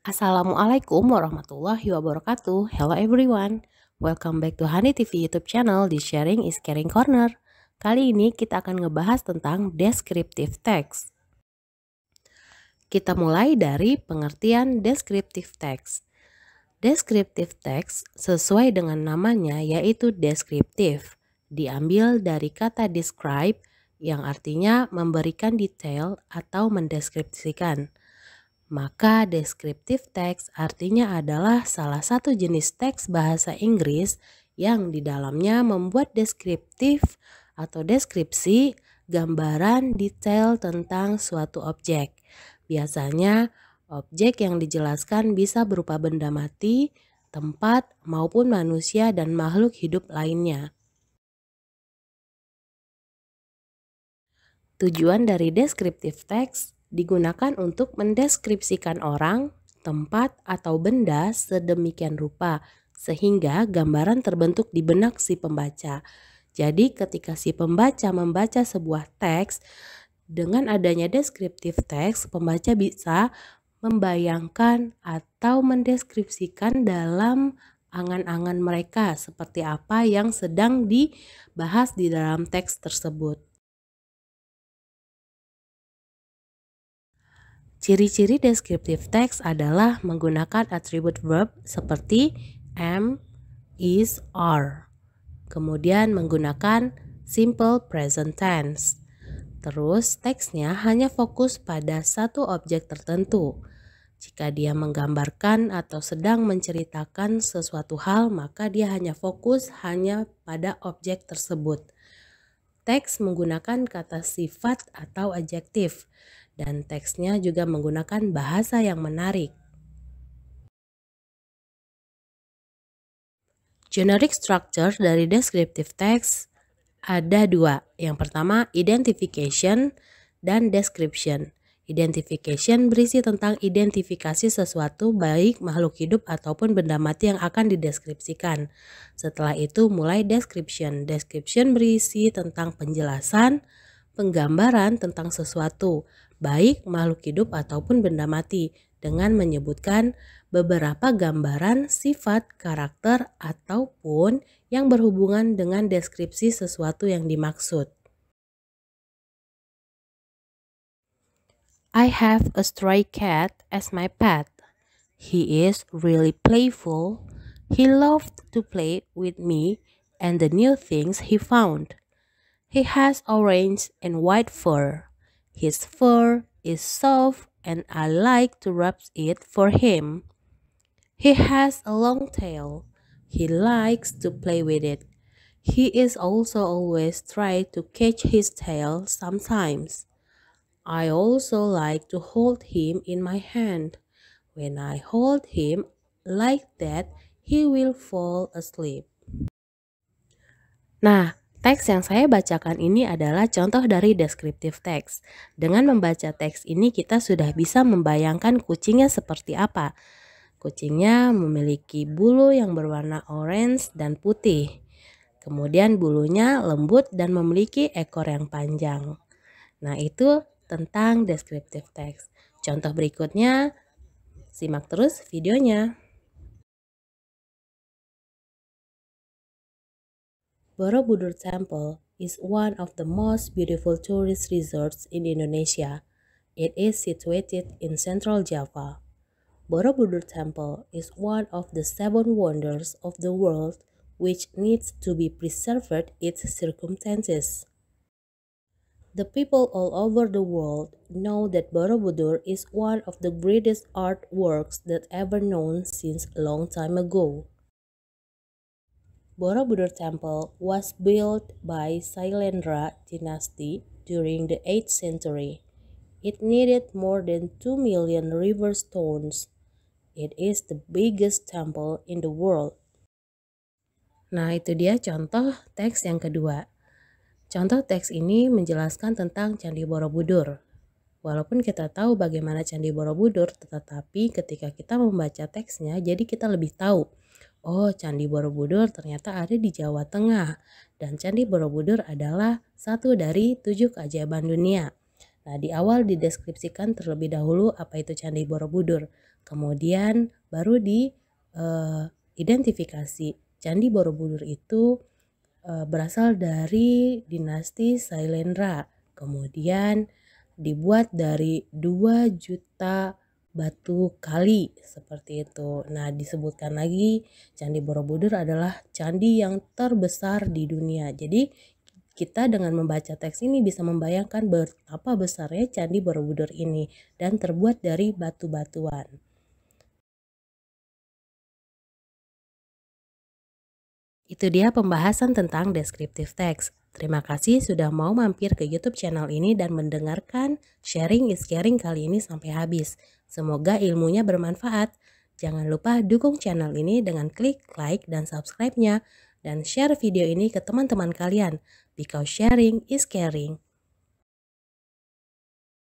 Assalamualaikum warahmatullahi wabarakatuh. Hello everyone. Welcome back to Hani TV YouTube channel di Sharing is Caring Corner. Kali ini kita akan ngebahas tentang descriptive text. Kita mulai dari pengertian descriptive text. Descriptive text sesuai dengan namanya yaitu deskriptif. Diambil dari kata describe yang artinya memberikan detail atau mendeskripsikan. Maka descriptive text artinya adalah salah satu jenis teks bahasa Inggris yang di dalamnya membuat deskriptif atau deskripsi gambaran detail tentang suatu objek. Biasanya objek yang dijelaskan bisa berupa benda mati, tempat, maupun manusia dan makhluk hidup lainnya. Tujuan dari descriptive text digunakan untuk mendeskripsikan orang, tempat, atau benda sedemikian rupa sehingga gambaran terbentuk di benak si pembaca. Jadi ketika si pembaca membaca sebuah teks, dengan adanya descriptive text, pembaca bisa membayangkan atau mendeskripsikan dalam angan-angan mereka seperti apa yang sedang dibahas di dalam teks tersebut. Ciri-ciri descriptive text adalah menggunakan atribut verb seperti am, is, are. Kemudian menggunakan simple present tense. Terus teksnya hanya fokus pada satu objek tertentu. Jika dia menggambarkan atau sedang menceritakan sesuatu hal, maka dia hanya fokus pada objek tersebut. Teks menggunakan kata sifat atau adjektif. Dan teksnya juga menggunakan bahasa yang menarik. Generic structure dari descriptive text ada dua. Yang pertama identification dan description. Identification berisi tentang identifikasi sesuatu baik makhluk hidup ataupun benda mati yang akan dideskripsikan. Setelah itu mulai description. Description berisi tentang penjelasan, penggambaran tentang sesuatu, baik makhluk hidup ataupun benda mati, dengan menyebutkan beberapa gambaran, sifat, karakter, ataupun yang berhubungan dengan deskripsi sesuatu yang dimaksud. I have a stray cat as my pet. He is really playful. He loved to play with me and the new things he found. He has orange and white fur. His fur is soft and I like to rub it for him. He has a long tail. He likes to play with it. He is also always trying to catch his tail sometimes. I also like to hold him in my hand. When I hold him like that, he will fall asleep. Nah, teks yang saya bacakan ini adalah contoh dari descriptive text. Dengan membaca teks ini kita sudah bisa membayangkan kucingnya seperti apa. Kucingnya memiliki bulu yang berwarna orange dan putih. Kemudian bulunya lembut dan memiliki ekor yang panjang. Nah, itu tentang descriptive text. Contoh berikutnya, simak terus videonya. Borobudur Temple is one of the most beautiful tourist resorts in Indonesia. It is situated in central Java. Borobudur Temple is one of the 7 wonders of the world which needs to be preserved its circumstances. The people all over the world know that Borobudur is one of the greatest artworks that ever known since a long time ago. Borobudur Temple was built by Sailendra dynasty during the 8th century. It needed more than 2 million river stones. It is the biggest temple in the world. Nah, itu dia contoh teks yang kedua. Contoh teks ini menjelaskan tentang Candi Borobudur. Walaupun kita tahu bagaimana Candi Borobudur, tetapi ketika kita membaca teksnya, jadi kita lebih tahu. Oh, Candi Borobudur ternyata ada di Jawa Tengah. Dan Candi Borobudur adalah satu dari 7 keajaiban dunia. Nah, di awal dideskripsikan terlebih dahulu apa itu Candi Borobudur. Kemudian baru diidentifikasi. Candi Borobudur itu berasal dari dinasti Sailendra. Kemudian dibuat dari 2 juta batu kali seperti itu. Nah, disebutkan lagi Candi Borobudur adalah candi yang terbesar di dunia. Jadi kita dengan membaca teks ini bisa membayangkan betapa besarnya Candi Borobudur ini dan terbuat dari batu-batuan. Itu dia pembahasan tentang descriptive text. Terima kasih sudah mau mampir ke YouTube channel ini dan mendengarkan sharing is caring kali ini sampai habis. Semoga ilmunya bermanfaat. Jangan lupa dukung channel ini dengan klik like dan subscribe-nya dan share video ini ke teman-teman kalian. Because sharing is caring.